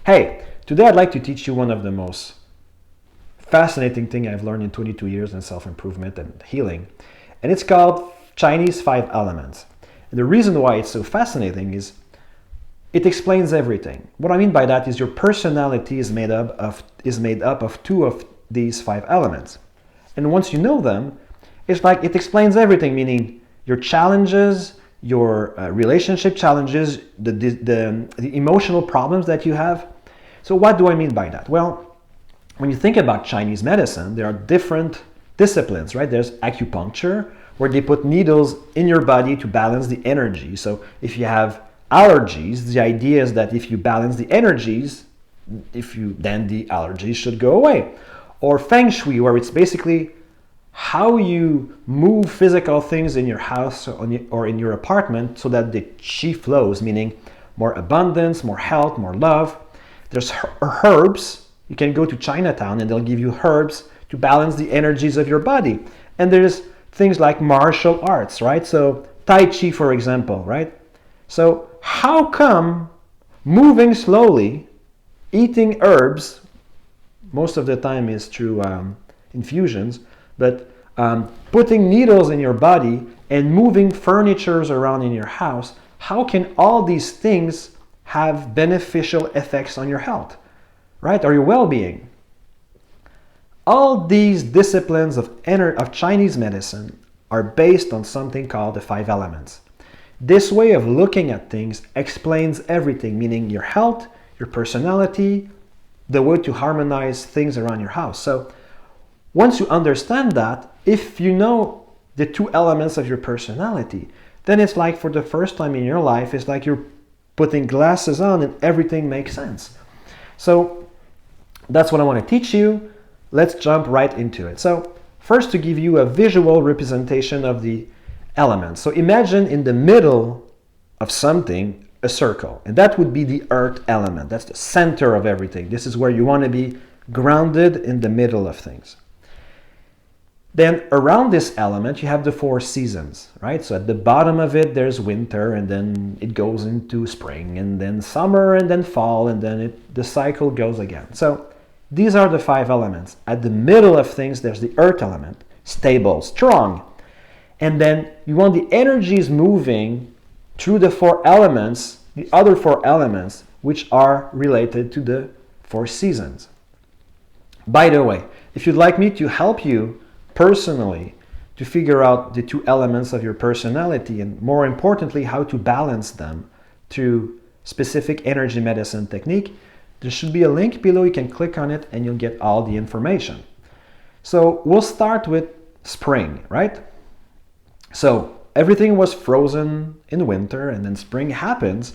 Hey, today I'd like to teach you one of the most fascinating things I've learned in 22 years in self-improvement and healing. And it's called Chinese 5 Elements. And the reason why it's so fascinating is it explains everything. What I mean by that is your personality is made up of two of these 5 elements. And once you know them, it's like it explains everything, meaning your challenges, your relationship challenges, the emotional problems that you have. So what do I mean by that? Well, when you think about Chinese medicine, there are different disciplines, right? There's acupuncture, where they put needles in your body to balance the energy. So if you have allergies, the idea is that if you balance the energies, then the allergies should go away. Or Feng Shui, where it's basically how you move physical things in your house or in your apartment so that the qi flows, meaning more abundance, more health, more love. There's herbs. You can go to Chinatown and they'll give you herbs to balance the energies of your body. And there's things like martial arts, right? So Tai Chi, for example, right? So how come moving slowly, eating herbs, most of the time is through infusions, but putting needles in your body and moving furnitures around in your house, how can all these things have beneficial effects on your health, right? Or your well-being? All these disciplines of Chinese medicine are based on something called the 5 elements. This way of looking at things explains everything, meaning your health, your personality, the way to harmonize things around your house. So once you understand that, if you know the 2 elements of your personality, then it's like for the first time in your life, it's like you're putting glasses on and everything makes sense. So that's what I want to teach you. Let's jump right into it. So first, to give you a visual representation of the elements. So imagine in the middle of something, a circle, and that would be the earth element. That's the center of everything. This is where you want to be grounded in the middle of things. Then around this element, you have the 4 seasons, right? So at the bottom of it, there's winter, and then it goes into spring, and then summer, and then fall, and then the cycle goes again. So these are the 5 elements. At the middle of things, there's the earth element, stable, strong. And then you want the energies moving through the 4 elements, the other 4 elements, which are related to the 4 seasons. By the way, if you'd like me to help you personally to figure out the 2 elements of your personality, and more importantly, how to balance them through specific energy medicine technique, there should be a link below. You can click on it and you'll get all the information. So we'll start with spring, right? So everything was frozen in winter, and then spring happens,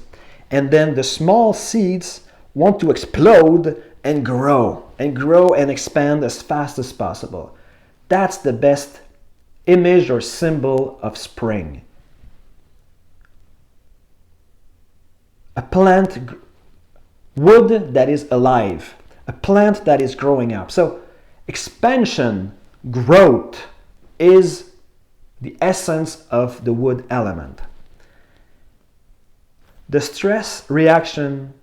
and then the small seeds want to explode and grow and expand as fast as possible. That's the best image or symbol of spring. A plant, wood that is alive, a plant that is growing up. So expansion, growth is the essence of the wood element. The reaction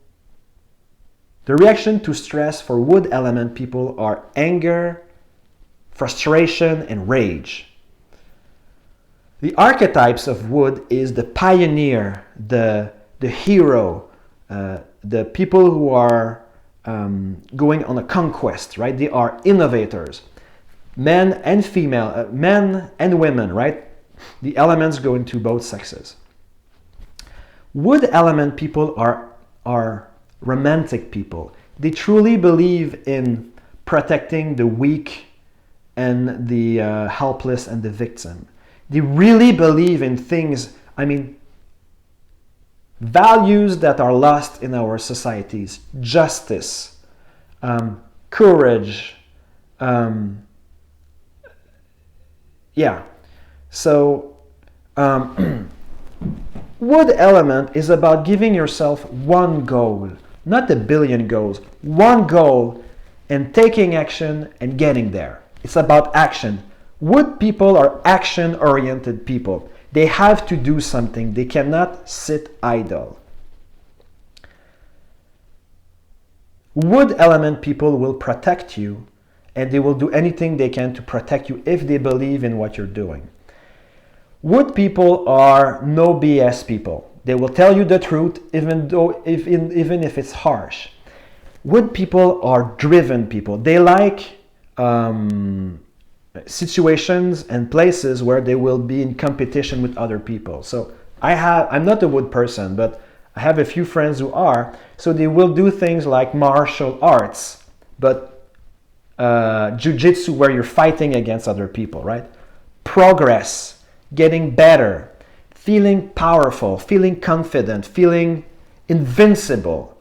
to stress for wood element people are anger, frustration, and rage. The archetypes of wood is the pioneer, the hero, the people who are going on a conquest, right? They are innovators. Men and female, men and women, right? The elements go into both sexes. Wood element people are romantic people. They truly believe in protecting the weak and the helpless and the victim. They really believe in things, values that are lost in our societies. Justice, courage, So wood element is about giving yourself one goal, not a billion goals, one goal, and taking action and getting there. It's about action. Wood people are action-oriented people. They have to do something. They cannot sit idle. Wood element people will protect you, and they will do anything they can to protect you if they believe in what you're doing. Wood people are no BS people. They will tell you the truth even if it's harsh. Wood people are driven people. They like situations and places where they will be in competition with other people. So I'm not a wood person, but I have a few friends who are. So they will do things like martial arts, but jiu-jitsu where you're fighting against other people, right? Progress, getting better, feeling powerful, feeling confident, feeling invincible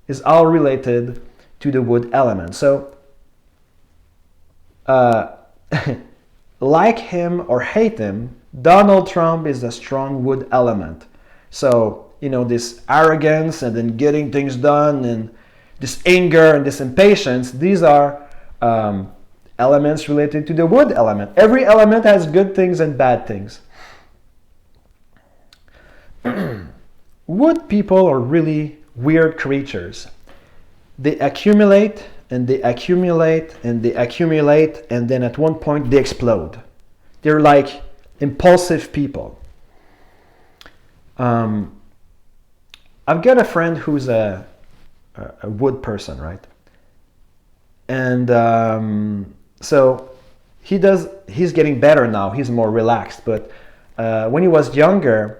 is all related to the wood element. So like him or hate him, Donald Trump is a strong wood element. So, this arrogance and then getting things done and this anger and this impatience, these are elements related to the wood element. Every element has good things and bad things. Wood people are really weird creatures. They accumulate and they accumulate and they accumulate, and then at one point they explode. They're like impulsive people. I've got a friend who's a wood person, right? And so he's getting better now. He's more relaxed. But when he was younger,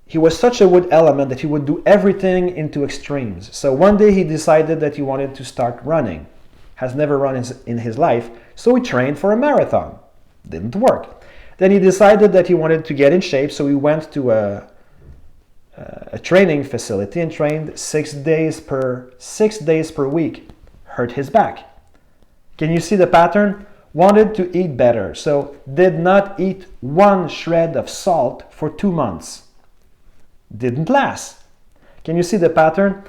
he was such a wood element that he would do everything into extremes. So one day he decided that he wanted to start running. Has never run in his life, so he trained for a marathon. Didn't work. Then he decided that he wanted to get in shape, so he went to a training facility and trained 6 days per week. Hurt his back. Can you see the pattern? Wanted to eat better, so did not eat one shred of salt for 2 months. Didn't last. Can you see the pattern?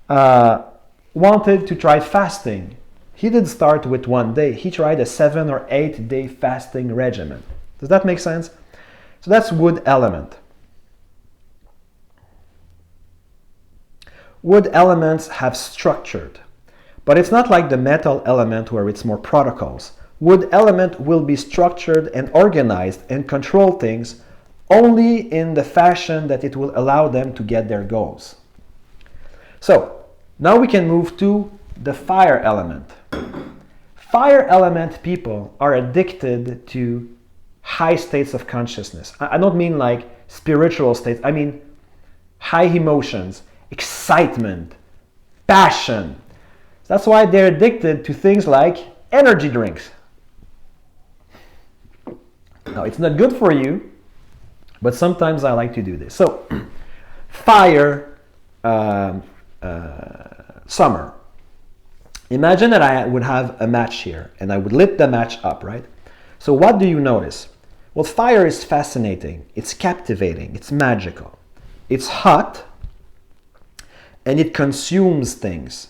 Wanted to try fasting. He didn't start with 1 day. He tried a 7 or 8 day fasting regimen. Does that make sense? So that's wood element. Wood elements have structured, but it's not like the metal element where it's more protocols. Wood element will be structured and organized and control things only in the fashion that it will allow them to get their goals. So now we can move to the fire element. Fire element people are addicted to high states of consciousness. I don't mean like spiritual states. I mean high emotions, excitement, passion. That's why they're addicted to things like energy drinks. Now, it's not good for you, but sometimes I like to do this. So, fire, summer. Imagine that I would have a match here, and I would lit the match up, right? So what do you notice? Well, fire is fascinating. It's captivating. It's magical. It's hot, and it consumes things.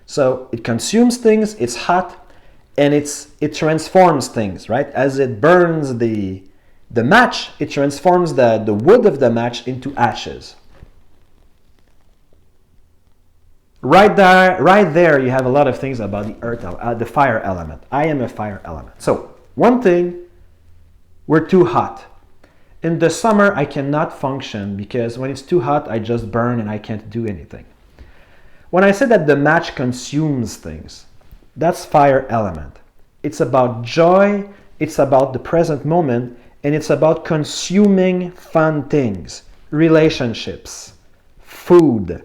So it consumes things, it's hot, and it transforms things, right? As it burns the match, it transforms the wood of the match into ashes. Right there, you have a lot of things about the earth, the fire element. I am a fire element. So one thing, we're too hot. In the summer, I cannot function because when it's too hot, I just burn and I can't do anything. When I say that the match consumes things, that's fire element. It's about joy, it's about the present moment, and it's about consuming fun things, relationships, food,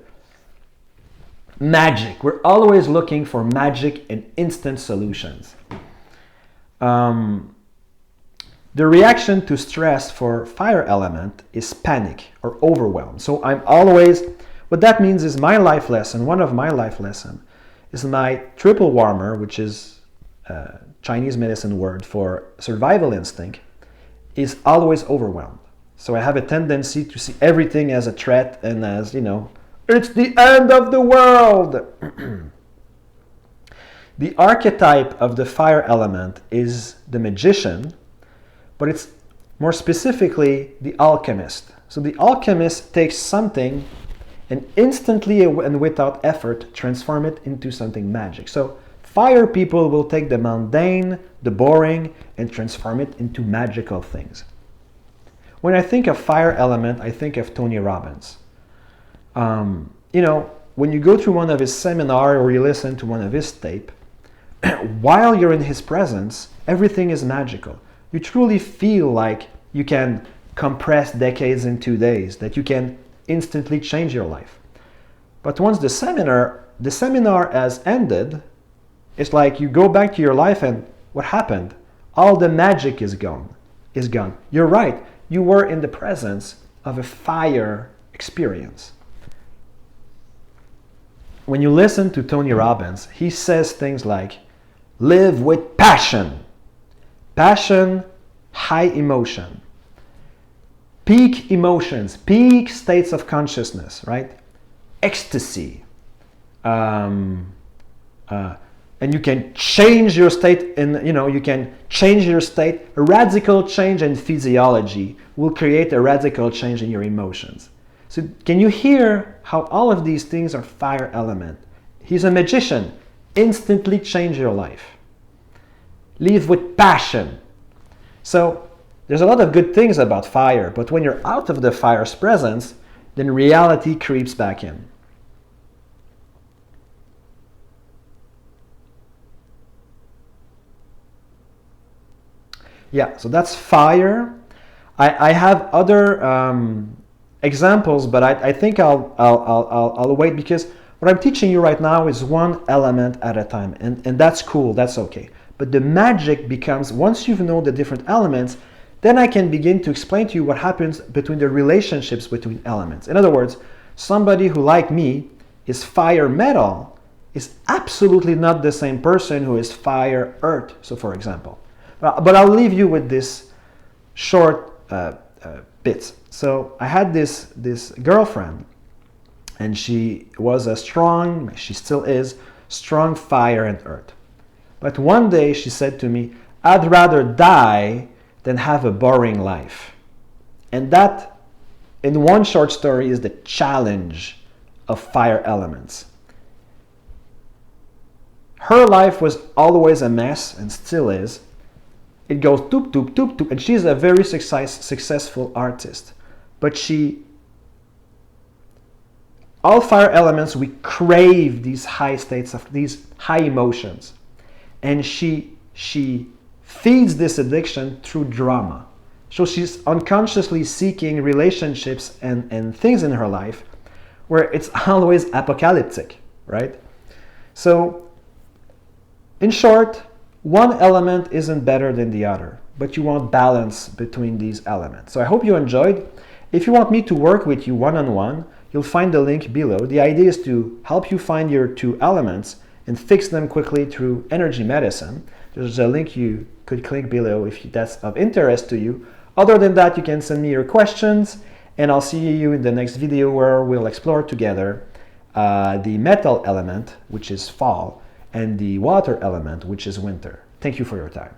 magic. We're always looking for magic and instant solutions. The reaction to stress for fire element is panic or overwhelm. So what that means is one of my life lessons is my triple warmer, which is a Chinese medicine word for survival instinct, is always overwhelmed. So I have a tendency to see everything as a threat and as, it's the end of the world. The archetype of the fire element is the magician, but it's more specifically the alchemist. So the alchemist takes something and instantly and without effort transform it into something magic. So fire people will take the mundane, the boring, and transform it into magical things. When I think of fire element, I think of Tony Robbins. When you go through one of his seminars or you listen to one of his tape, while you're in his presence, everything is magical. You truly feel like you can compress decades in 2 days, that you can instantly change your life. But once the seminar has ended, it's like you go back to your life and what happened? All the magic is gone. You're right. You were in the presence of a fire experience. When you listen to Tony Robbins, he says things like, live with passion. Passion, high emotion. Peak emotions, peak states of consciousness, right? Ecstasy. And you can change your state you can change your state. A radical change in physiology will create a radical change in your emotions. So can you hear how all of these things are fire element? He's a magician. Instantly change your life. Live with passion. So there's a lot of good things about fire, but when you're out of the fire's presence, then reality creeps back in. Yeah, so that's fire. I have other examples, but I think I'll wait, because what I'm teaching you right now is one element at a time, and that's cool, that's okay. But the magic becomes, once you know the different elements, then I can begin to explain to you what happens between the relationships between elements. In other words, somebody who, like me, is fire metal is absolutely not the same person who is fire earth, so for example. But I'll leave you with this short bit. So I had this girlfriend, and she was she still is, strong fire and earth. But one day she said to me, I'd rather die than have a boring life. And that, in one short story, is the challenge of fire elements. Her life was always a mess, and still is. It goes toop, toop, toop, toop, and she's a very successful artist. But all fire elements, we crave these high states of these high emotions. And she feeds this addiction through drama. So she's unconsciously seeking relationships and things in her life where it's always apocalyptic, right? So, in short, one element isn't better than the other, but you want balance between these elements. So I hope you enjoyed. If you want me to work with you one-on-one, you'll find the link below. The idea is to help you find your two elements and fix them quickly through energy medicine. There's a link you could click below if that's of interest to you. Other than that, you can send me your questions, and I'll see you in the next video where we'll explore together the metal element, which is fall, and the water element, which is winter. Thank you for your time.